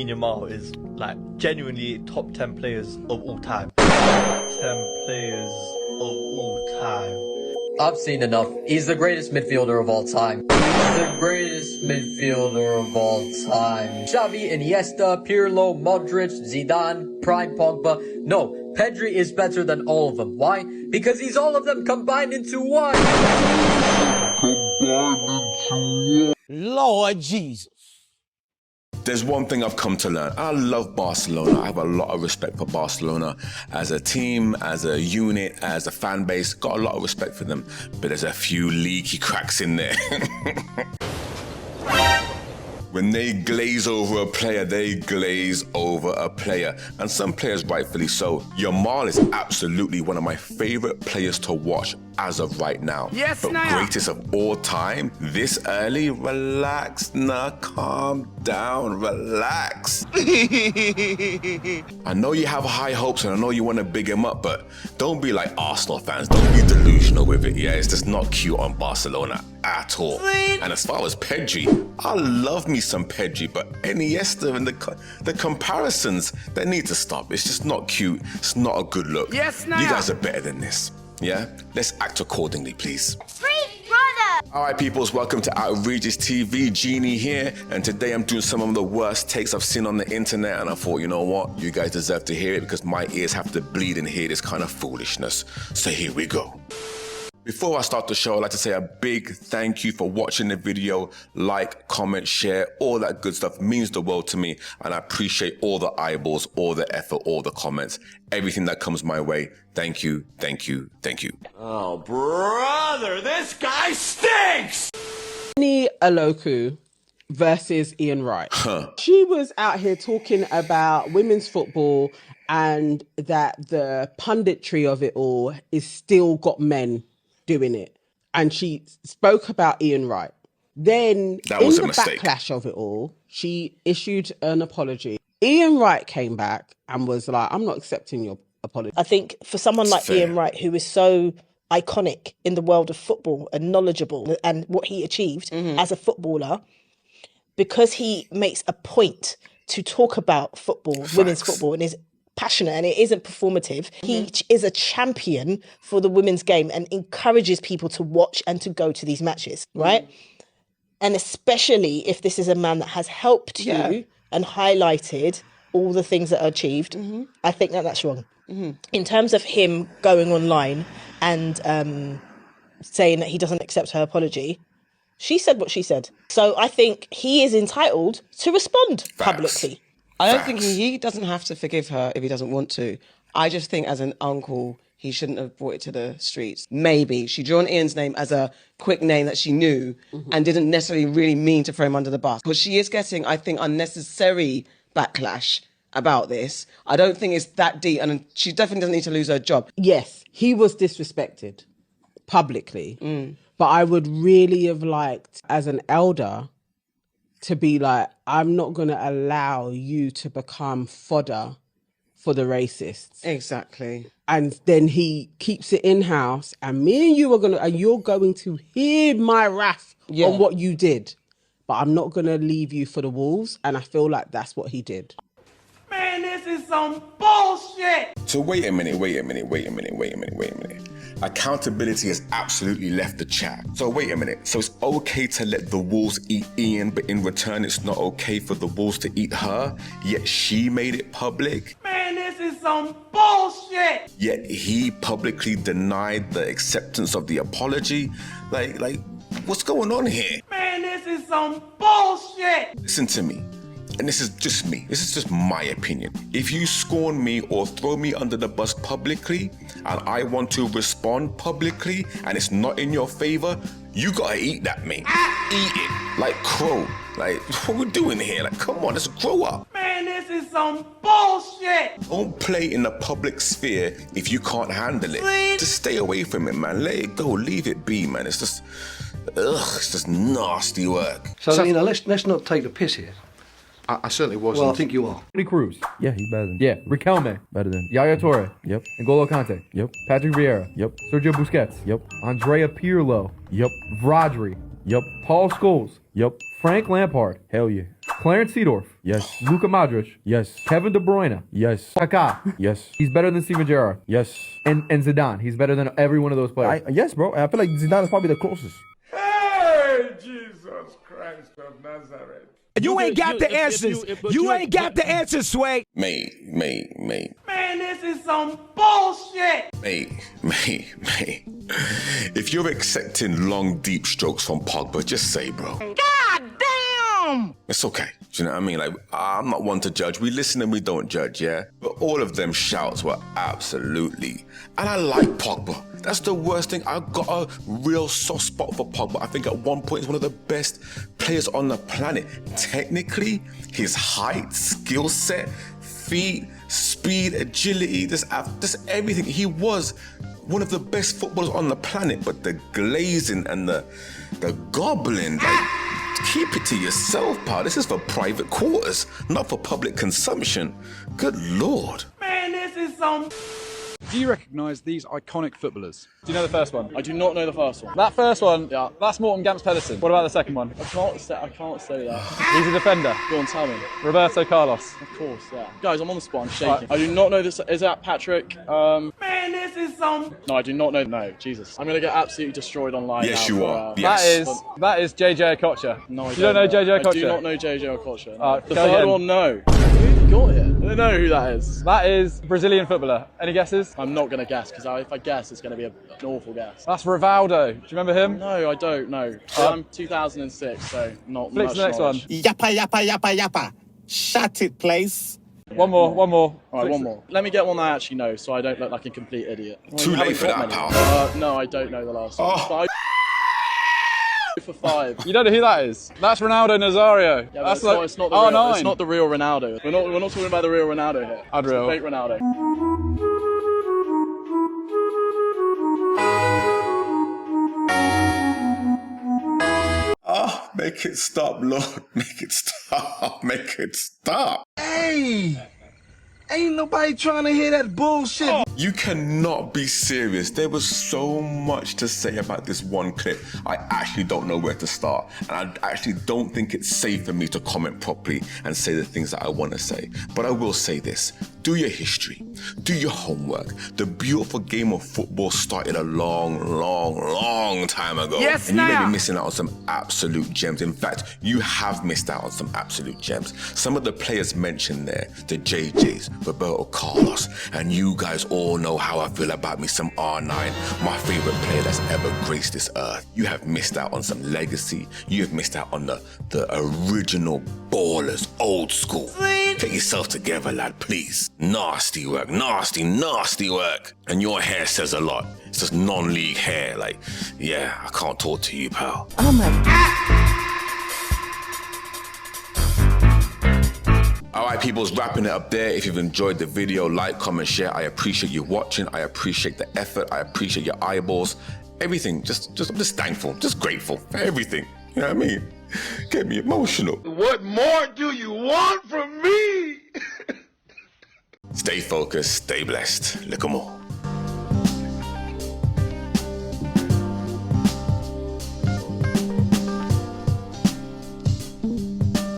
Yamal is like genuinely top 10 players of all time. 10 players of all time. I've seen enough. He's the greatest midfielder of all time. He's the greatest midfielder of all time. Xavi, Iniesta, Pirlo, Modric, Zidane, Prime Pogba. No, Pedri is better than all of them. Why? Because he's all of them combined into one. Lord Jesus. There's one thing I've come to learn. I love Barcelona. I have a lot of respect for Barcelona as a team, as a unit, as a fan base. Got a lot of respect for them. But there's a few leaky cracks in there. When they glaze over a player, they glaze over a player. And some players rightfully so. Yamal is absolutely one of my favorite players to watch as of right now. Yes, but now. Greatest of all time, this early? Relax, nah, calm down, relax. I know you have high hopes and I know you want to big him up, but don't be like Arsenal fans. Don't be delusional with it. Yeah, it's just not cute on Barcelona at all. And as far as Pedri, I love me some Pedri, but Iniesta and the comparisons, they need to stop. It's just not cute. It's not a good look. Yes, now. You guys are better than this. Yeah? Let's act accordingly, please. Free brother! Alright peoples, welcome to Outrageous TV, Genie here, and today I'm doing some of the worst takes I've seen on the internet, and I thought, you know what, you guys deserve to hear it because my ears have to bleed and hear this kind of foolishness. So here we go. Before I start the show, I'd like to say a big thank you for watching the video. Like, comment, share, all that good stuff means the world to me. And I appreciate all the eyeballs, all the effort, all the comments, everything that comes my way. Thank you, thank you, thank you. Oh, brother, this guy stinks! Ni Aloku versus Ian Wright. She was out here talking about women's football and that the punditry of it all is still got men doing it, and she spoke about Ian Wright. Then That was a mistake. Backlash of it all, she issued an apology. Ian Wright came back and was like, I'm not accepting your apology. I think for someone like Fair. Ian Wright, who is so iconic in the world of football and knowledgeable and what he achieved as a footballer, because he makes a point to talk about football, women's football, and is passionate and it isn't performative. He is a champion for the women's game and encourages people to watch and to go to these matches, right? And especially if this is a man that has helped you and highlighted all the things that are achieved, I think that that's wrong. In terms of him going online and saying that he doesn't accept her apology, she said what she said. So I think he is entitled to respond publicly. I don't think he doesn't have to forgive her if he doesn't want to. I just think as an uncle, he shouldn't have brought it to the streets. Maybe she drew on Ian's name as a quick name that she knew and didn't necessarily really mean to throw him under the bus. But she is getting, I think, unnecessary backlash about this. I don't think it's that deep, and she definitely doesn't need to lose her job. Yes, he was disrespected publicly, but I would really have liked, as an elder, to be like, I'm not going to allow you to become fodder for the racists. Exactly. And then he keeps it in-house, and me and you are you're going to hear my wrath on what you did, but I'm not going to leave you for the wolves. And I feel like that's what he did. Man, this is some bullshit! So wait a minute. Accountability has absolutely left the chat. So wait a minute. So it's okay to let the wolves eat Ian, but in return it's not okay for the wolves to eat her, yet she made it public? Man, this is some bullshit! Yet he publicly denied the acceptance of the apology? Like, what's going on here? Man, this is some bullshit! Listen to me. And this is just me. This is just my opinion. If you scorn me or throw me under the bus publicly, and I want to respond publicly, and it's not in your favor, you gotta eat that, mate. Eat it. Like crow. Like, what we doing here? Like, come on, let's grow up. Man, this is some bullshit! Don't play in the public sphere if you can't handle it. Just stay away from it, man. Let it go. Leave it be, man. It's just, it's just nasty work. So you know, let's not take the piss here. I certainly wasn't. Well, I think you are. Cruz. Yeah, he's better than. Yeah. Riquelme. Better than. Yaya Toure. Yep. N'Golo Kante. Yep. Patrick Vieira. Yep. Sergio Busquets. Yep. Andrea Pirlo. Yep. Rodri. Yep. Paul Scholes. Yep. Frank Lampard. Hell yeah. Clarence Seedorf. Yes. Luka Modric. Yes. Kevin De Bruyne. Yes. Kaká. Yes. He's better than Steven Gerrard. Yes. And Zidane. He's better than every one of those players. Yes, bro. I feel like Zidane is probably the closest. Hey, Jesus Christ of Nazareth. You ain't got the answers. You ain't got the answers, Sway. Mate. Man, this is some bullshit. Mate. If you're accepting long, deep strokes from Pogba, just say, bro. God damn. It's okay. Do you know what I mean? Like, I'm not one to judge. We listen and we don't judge, yeah? But all of them shouts were absolutely. And I like Pogba. That's the worst thing. I've got a real soft spot for Pogba. I think at one point he's one of the best players on the planet. Technically, his height, skill set, feet, speed, agility, just everything. He was one of the best footballers on the planet. But the glazing and the gobbling, like, keep it to yourself, pal. This is for private quarters, not for public consumption. Good Lord. Man, this is some. Do you recognise these iconic footballers? Do you know the first one? I do not know the first one. That first one, Yeah. that's Morten Gamst Pedersen. What about the second one? I can't say that. He's a defender. Go on, tell me. Roberto Carlos. Of course, yeah. Guys, I'm on the spot. I'm shaking. Right. I do not know this. Is that Patrick? Man, this is some. No, I do not know. No, Jesus. I'm gonna get absolutely destroyed online. Yes, now you for, are. Yes. That is JJ Okocha. No, I You don't know JJ Okocha? I do not know JJ Okocha. Alright, The go third again. one, no. Who have you got here? I don't know who that is. That is Brazilian footballer. Any guesses? I'm not gonna guess because if I guess, it's gonna be an awful guess. That's Rivaldo. Do you remember him? No, I don't know. I'm 2006, so not Flip much to the next knowledge. one. Yappa. Shut it, place. One more. All right, one more. Let me get one I actually know, so I don't look like a complete idiot. Too you late for haven't that, got pal. many. No, I don't know the last one. But I for 5. You don't know who that is? That's Ronaldo Nazario. Yeah, That's but it's not the real, R9. it's not the real Ronaldo. We're not talking about the real Ronaldo here. Adriel. It's the fake Ronaldo. Oh, make it stop, Lord. Make it stop. Make it stop. Hey, ain't nobody trying to hear that bullshit. You cannot be serious. There was so much to say about this one clip. I actually don't know where to start. And I actually don't think it's safe for me to comment properly and say the things that I want to say. But I will say this. Do your history. Do your homework. The beautiful game of football started a long time ago. Yes, and you may now. be missing out on some absolute gems. In fact, you have missed out on some absolute gems. Some of the players mentioned there, the JJs, Roberto Carlos, and you guys all know how I feel about me some R9, my favorite player that's ever graced this earth. You have missed out on some legacy. You have missed out on the original ballers, old school. Get yourself together, lad, please. Nasty work, nasty work. And your hair says a lot. It's just non-league hair. Like, yeah, I can't talk to you, pal. Oh my Alright, people's wrapping it up there. If you've enjoyed the video, like, comment, share. I appreciate you watching. I appreciate the effort. I appreciate your eyeballs. Everything. I'm just thankful. Just grateful for everything. You know what I mean? Get me emotional. What more do you want from me? Stay focused. Stay blessed. Look 'em all.